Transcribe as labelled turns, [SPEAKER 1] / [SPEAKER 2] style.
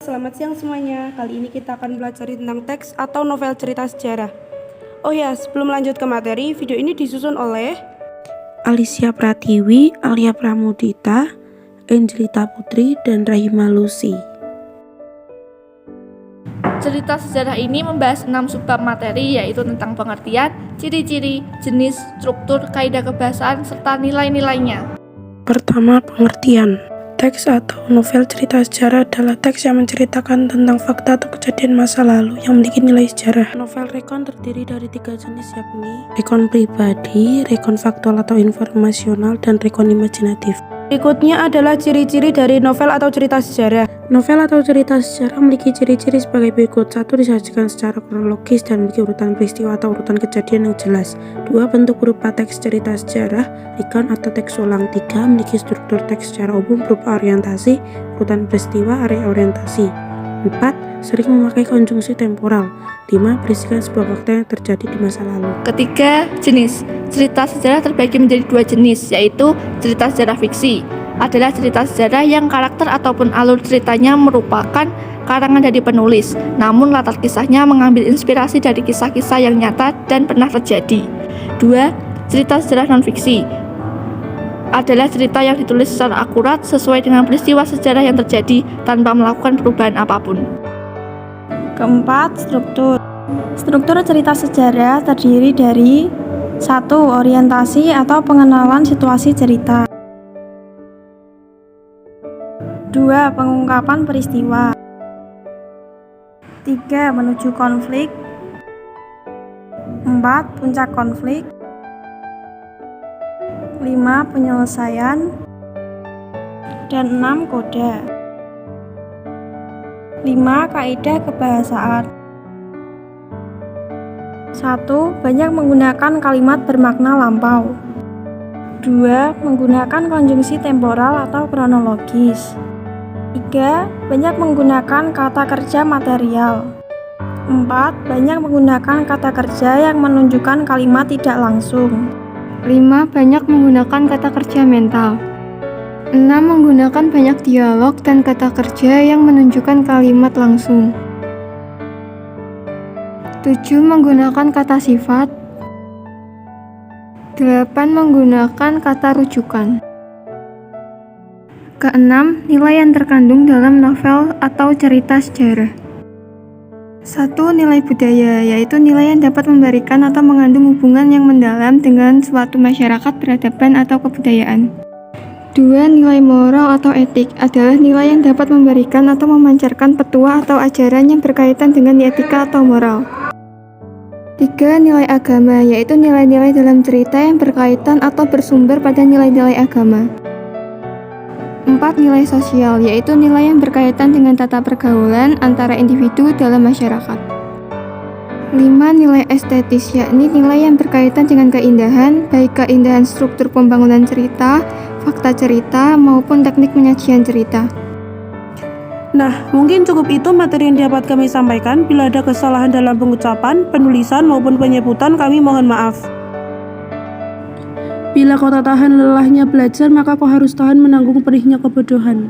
[SPEAKER 1] selamat siang semuanya. Kali ini kita akan belajar tentang teks atau novel cerita sejarah. Oh ya, sebelum lanjut ke materi, video ini disusun oleh Alicia Pratiwi, Alia Pramudita, Angelita Putri, dan Rahima Lucy.
[SPEAKER 2] Cerita sejarah ini membahas 6 subbab materi, yaitu tentang pengertian, ciri-ciri, jenis, struktur, kaidah kebahasaan, serta nilai-nilainya.
[SPEAKER 1] Pertama, pengertian. Teks atau novel cerita sejarah adalah teks yang menceritakan tentang fakta atau kejadian masa lalu yang memiliki nilai sejarah. Novel rekon terdiri dari 3 jenis, yakni rekon pribadi, rekon faktual atau informasional, dan rekon imajinatif. Berikutnya adalah ciri-ciri dari novel atau cerita sejarah. Novel atau cerita sejarah memiliki ciri-ciri sebagai berikut. 1. Disajikan secara kronologis dan memiliki urutan peristiwa atau urutan kejadian yang jelas. 2. Bentuk berupa teks cerita sejarah, recount atau teks ulang. 3. Memiliki struktur teks secara umum berupa orientasi, urutan peristiwa, area orientasi. 4. Sering memakai konjungsi temporal. 5. Berisikan sebuah fakta yang terjadi di masa lalu.
[SPEAKER 2] Ketiga, jenis. Cerita sejarah terbagi menjadi 2 jenis, yaitu cerita sejarah fiksi. Adalah cerita sejarah yang karakter ataupun alur ceritanya merupakan karangan dari penulis, namun latar kisahnya mengambil inspirasi dari kisah-kisah yang nyata dan pernah terjadi. 2. Cerita sejarah non-fiksi. Adalah cerita yang ditulis secara akurat sesuai dengan peristiwa sejarah yang terjadi tanpa melakukan perubahan apapun.
[SPEAKER 3] Keempat, struktur. Struktur cerita sejarah terdiri dari 1. Orientasi atau pengenalan situasi cerita. 2. Pengungkapan peristiwa. 3. Menuju konflik. 4. Puncak konflik. 5. Penyelesaian. Dan 6. Koda. 5. Kaidah kebahasaan. 1. Banyak menggunakan kalimat bermakna lampau. 2. Menggunakan konjungsi temporal atau kronologis. 3. Banyak menggunakan kata kerja material. 4. Banyak menggunakan kata kerja yang menunjukkan kalimat tidak langsung.
[SPEAKER 4] 5. Banyak menggunakan kata kerja mental. 6. Menggunakan banyak dialog dan kata kerja yang menunjukkan kalimat langsung. 7. Menggunakan kata sifat. 8. Menggunakan kata rujukan. Keenam, nilai yang terkandung dalam novel atau cerita sejarah. 1. Nilai budaya, yaitu nilai yang dapat memberikan atau mengandung hubungan yang mendalam dengan suatu masyarakat, peradaban, atau kebudayaan. 2. Nilai moral atau etik adalah nilai yang dapat memberikan atau memancarkan petua atau ajaran yang berkaitan dengan etika atau moral. 3. Nilai agama, yaitu nilai-nilai dalam cerita yang berkaitan atau bersumber pada nilai-nilai agama. 4. Nilai sosial, yaitu nilai yang berkaitan dengan tata pergaulan antara individu dalam masyarakat. 5. Nilai estetis, yakni nilai yang berkaitan dengan keindahan, baik keindahan struktur pembangunan cerita, fakta cerita, maupun teknik penyajian cerita.
[SPEAKER 1] Nah, mungkin cukup itu materi yang dapat kami sampaikan. Bila ada kesalahan dalam pengucapan, penulisan, maupun penyebutan, kami mohon maaf. Bila kau tak tahan lelahnya belajar, maka kau harus tahan menanggung perihnya kebodohan.